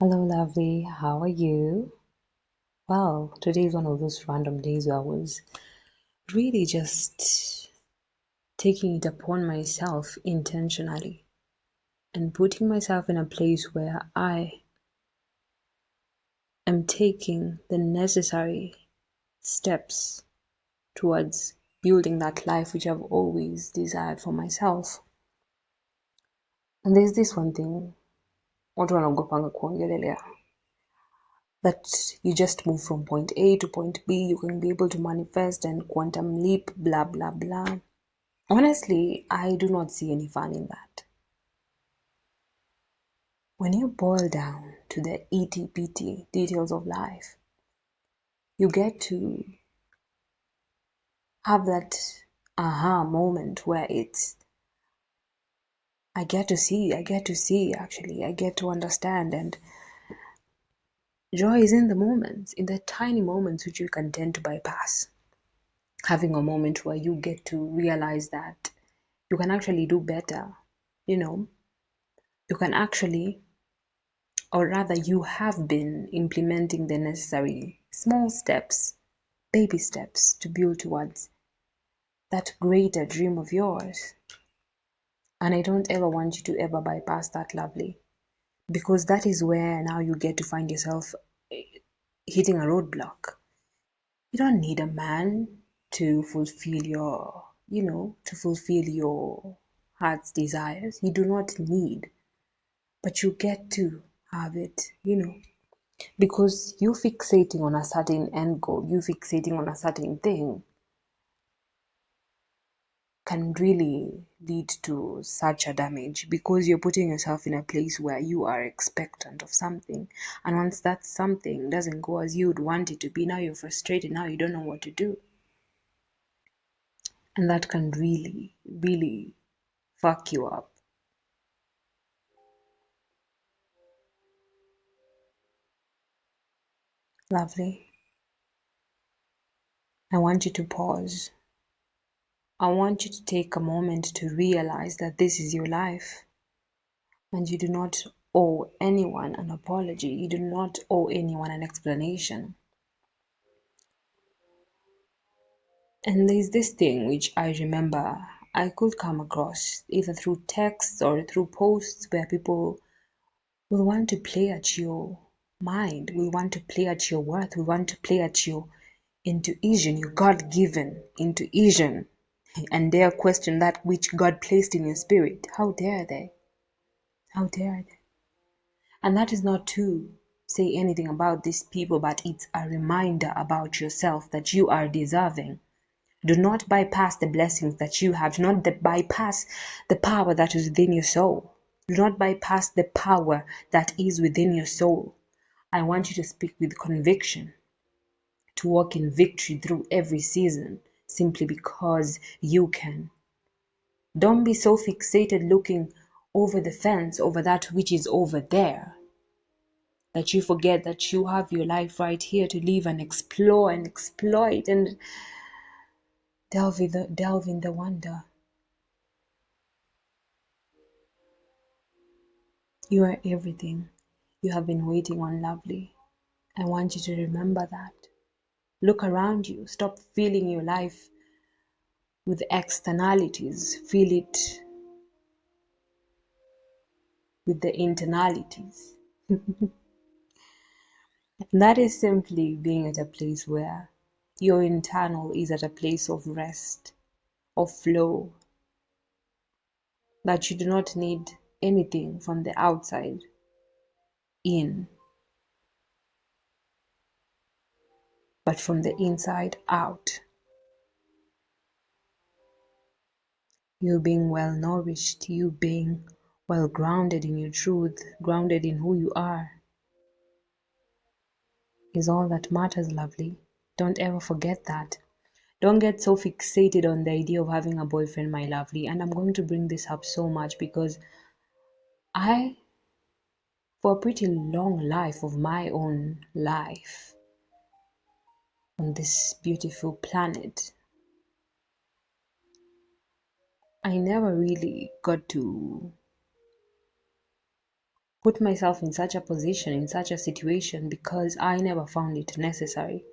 Hello, lovely. How are you? Well, today is one of those random days where I was really just taking it upon myself intentionally and putting myself in a place where I am taking the necessary steps towards building that life which I've always desired for myself. And there's this one thing, watu wanaogopanga kuongelelea, that you just move from point A to point B, you can be able to manifest and quantum leap, blah, blah, blah. Honestly, I do not see any fun in that. When you boil down to the itty-bitty details of life, you get to have that aha moment where I get to see, actually, I get to understand, and joy is in the moments, in the tiny moments which you can tend to bypass. Having a moment where you get to realize that you can actually do better, you can actually, or rather you have been implementing the necessary small steps, baby steps to build towards that greater dream of yours. And I don't ever want you to ever bypass that, lovely, because that is where now you get to find yourself hitting a roadblock. You don't need a man to fulfill your heart's desires. You do not need, but you get to have it, because you fixating on a certain end goal, you fixating on a certain thing can really lead to such a damage, because you're putting yourself in a place where you are expectant of something, and once that something doesn't go as you would want it to be, now you're frustrated, now you don't know what to do, and that can really, really fuck you up. Lovely, I want you to pause. I want you to take a moment to realize that this is your life, and you do not owe anyone an apology. You do not owe anyone an explanation. And there's this thing which I remember I could come across either through texts or through posts, where people will want to play at your mind, will want to play at your worth, will want to play at your intuition, your God given intuition, and dare question that which God placed in your spirit. How dare they? How dare they? And that is not to say anything about these people, but it's a reminder about yourself that you are deserving. Do not bypass the blessings that you have. Do not bypass the power that is within your soul. Do not bypass the power that is within your soul. I want you to speak with conviction, to walk in victory through every season, simply because you can. Don't be so fixated looking over the fence, over that which is over there, that you forget that you have your life right here to live and explore and exploit and delve in the wonder. You are everything you have been waiting on, lovely. I want you to remember that. Look around you. Stop filling your life with externalities. Fill it with the internalities. That is simply being at a place where your internal is at a place of rest, of flow, that you do not need anything from the outside in, but from the inside out. You being well nourished, you being well grounded in your truth, grounded in who you are, is all that matters, lovely. Don't ever forget that. Don't get so fixated on the idea of having a boyfriend, my lovely. And I'm going to bring this up so much because I, for a pretty long life of my own life on this beautiful planet, I never really got to put myself in such a position, in such a situation, because I never found it necessary.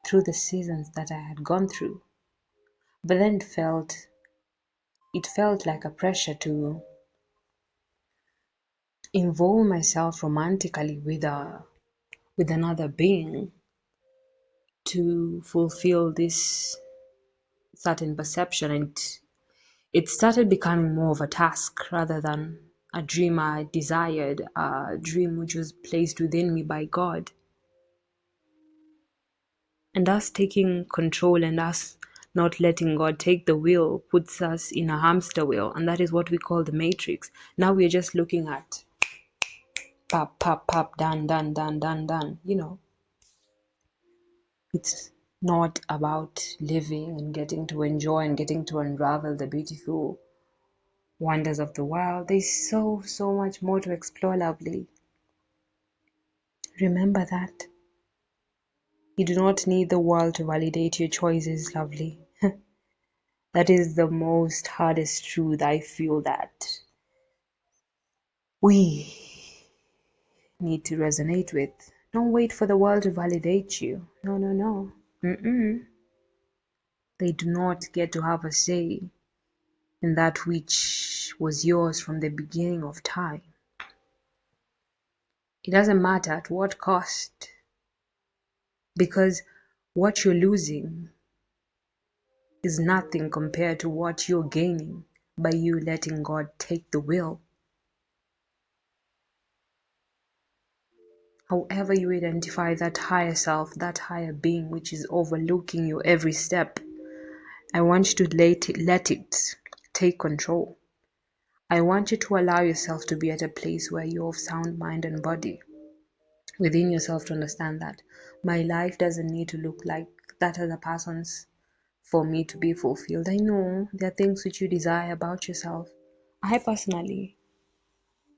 Through the seasons that I had gone through. But then it felt like a pressure to involve myself romantically with another being to fulfill this certain perception, and it started becoming more of a task rather than a dream I desired, a dream which was placed within me by God. And us taking control and us not letting God take the wheel puts us in a hamster wheel, and that is what we call the matrix. Now we're just looking at pop, pop, pop, done, done, done, done, done. It's not about living and getting to enjoy and getting to unravel the beautiful wonders of the world. There's so, so much more to explore, lovely. Remember that. You do not need the world to validate your choices, lovely. That is the most hardest truth I feel that we need to resonate with. Don't wait for the world to validate you. No, no, no. Mm-mm. They do not get to have a say in that which was yours from the beginning of time. It doesn't matter at what cost, because what you're losing is nothing compared to what you're gaining by you letting God take the wheel. However you identify that higher self, that higher being which is overlooking your every step, I want you to let it take control. I want you to allow yourself to be at a place where you're of sound mind and body within yourself, to understand that my life doesn't need to look like that other person's for me to be fulfilled. I know there are things which you desire about yourself. I personally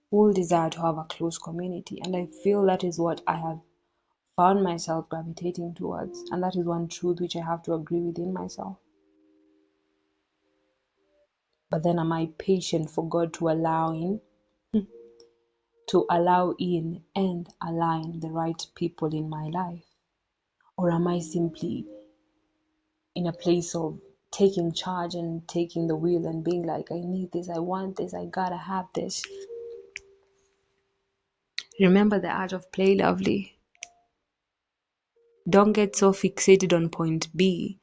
will desire to have a close community, and I feel that is what I have found myself gravitating towards, and that is one truth which I have to agree within myself. But then am I patient for God to allow in, and align the right people in my life? Or am I simply in a place of taking charge and taking the wheel and being like, I need this, I want this, I gotta have this? Remember the art of play, lovely. Don't get so fixated on point B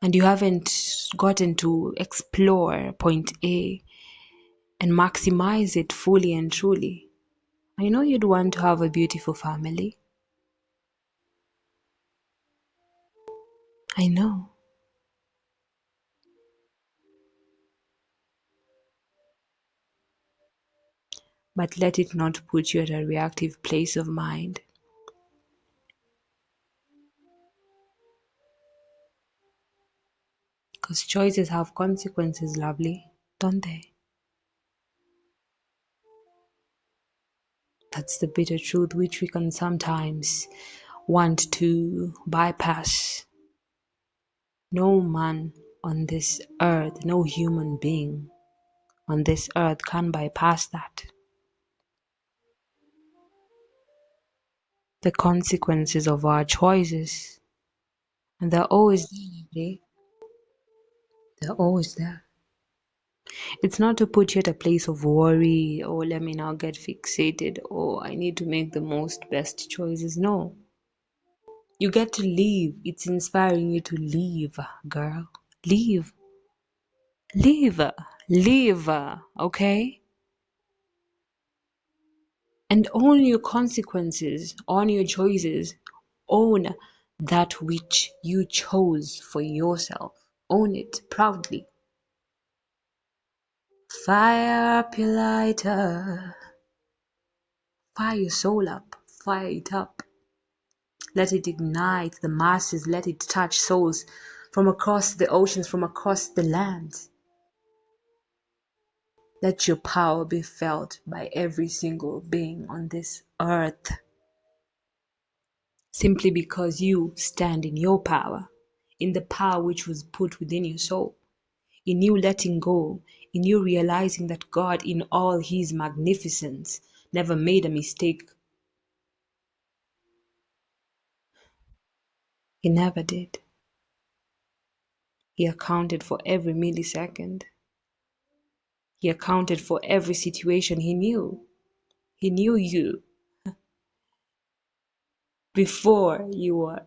and you haven't gotten to explore point A and maximize it fully and truly. I know you'd want to have a beautiful family. I know. But let it not put you at a reactive place of mind. Because choices have consequences, lovely, don't they? That's the bitter truth which we can sometimes want to bypass. No man on this earth, no human being on this earth can bypass that. The consequences of our choices, and they're always there. They're always there. It's not to put you at a place of worry, or let me now get fixated, or I need to make the most best choices. No. You get to live. It's inspiring you to live, girl. Live. Live. Live. Okay? And own your consequences, own your choices, own that which you chose for yourself. Own it proudly. Fire up your lighter. Fire your soul up. Fire it up. Let it ignite the masses. Let it touch souls from across the oceans, from across the lands. Let your power be felt by every single being on this earth. Simply because you stand in your power, in the power which was put within your soul. in you letting go, in you realizing that God, in all his magnificence, never made a mistake. He never did. He accounted for every millisecond. He accounted for every situation. He knew. He knew you before you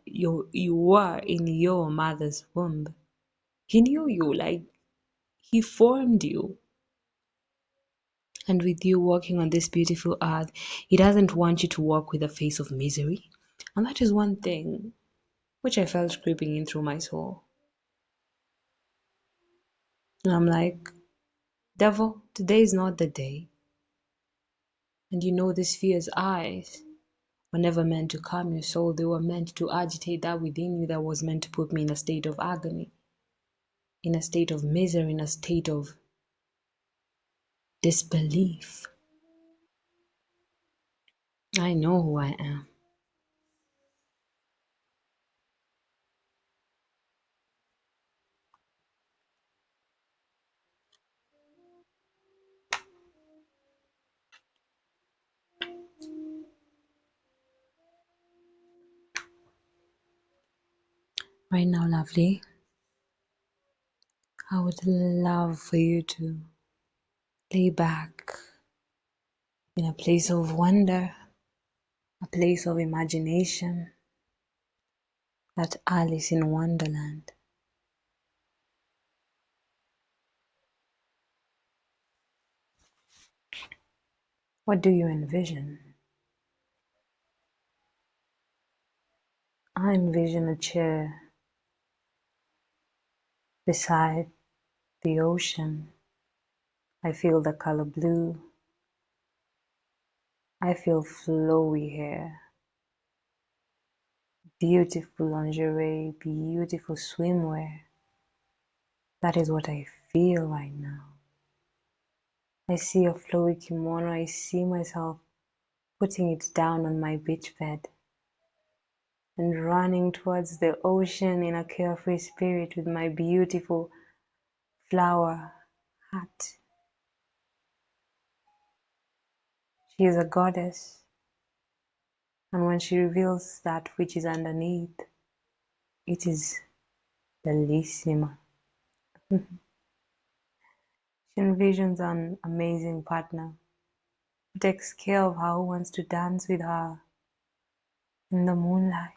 were in your mother's womb. He knew you, like he formed you. And with you walking on this beautiful earth, he doesn't want you to walk with a face of misery. And that is one thing which I felt creeping in through my soul. And I'm like, devil, today is not the day. And you know these fears eyes were never meant to calm your soul. They were meant to agitate that within you that was meant to put me in a state of agony, in a state of misery, in a state of disbelief. I know who I am. Right now, lovely, I would love for you to lay back in a place of wonder, a place of imagination, that Alice in Wonderland. What do you envision? I envision a chair beside the ocean. I feel the color blue. I feel flowy hair, beautiful lingerie, beautiful swimwear. That is what I feel right now. I see a flowy kimono. I see myself putting it down on my beach bed and running towards the ocean in a carefree spirit with my beautiful flower hat. She is a goddess, and when she reveals that which is underneath, it is bellissima. She envisions an amazing partner who takes care of her, who wants to dance with her in the moonlight,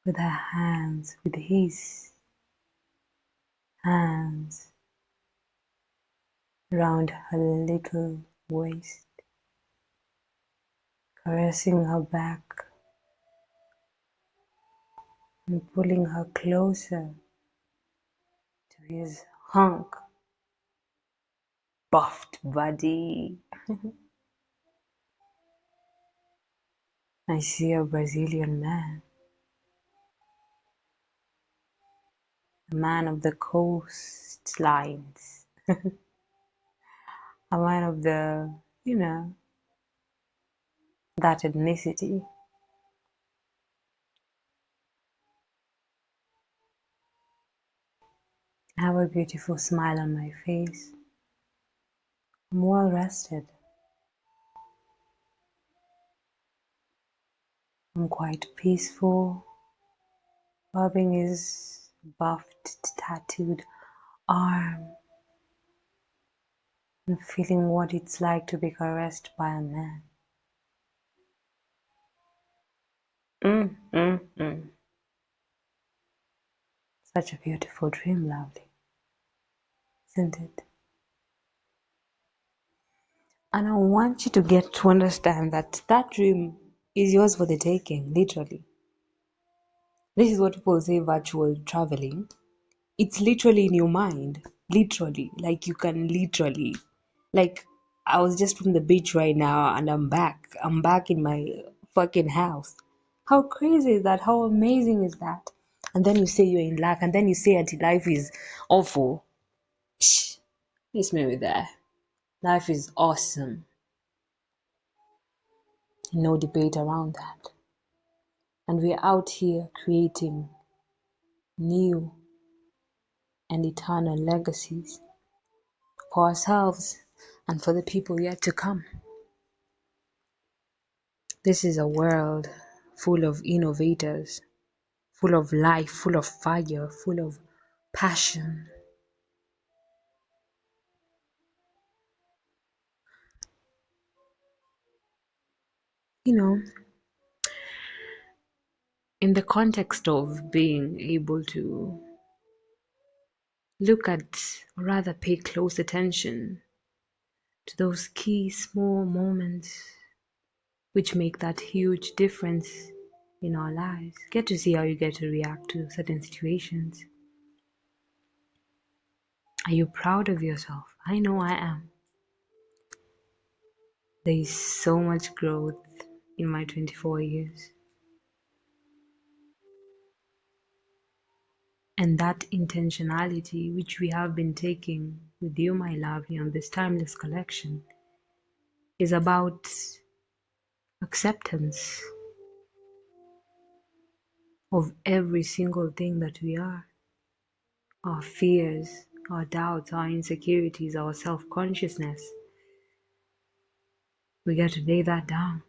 with her hands, with his hands round her little waist, caressing her back and pulling her closer to his hunk, buffed body. I see a Brazilian man, a man of the coastlines, a man of the, that ethnicity. I have a beautiful smile on my face. I'm well rested. I'm quite peaceful, rubbing his buffed, tattooed arm and feeling what it's like to be caressed by a man. Mm, mm, mm. Such a beautiful dream, lovely, isn't it? And I want you to get to understand that that dream is yours for the taking, literally. This is what people say virtual traveling. It's literally in your mind, literally. Like you can literally, like I was just from the beach right now and I'm back. I'm back in my fucking house. How crazy is that? How amazing is that? And then you say you're in luck, and then you say that life is awful. Shh, miss me with that. Life is awesome. No debate around that. And we're out here creating new. and eternal legacies for ourselves and for the people yet to come. This is a world full of innovators, full of life, full of fire, full of passion. You know, in the context of being able to look at, or rather pay close attention to those key small moments which make that huge difference in our lives. Get to see how you get to react to certain situations. Are you proud of yourself? I know I am. There is so much growth in my 24 years. And that intentionality which we have been taking with you, my lovely, on this timeless collection is about acceptance of every single thing that we are. Our fears, our doubts, our insecurities, our self-consciousness. We get to lay that down.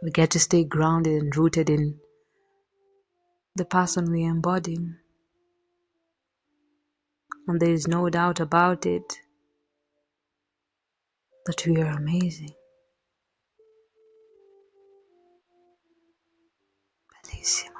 We get to stay grounded and rooted in the person we embody. And there is no doubt about it that we are amazing. Bellissima.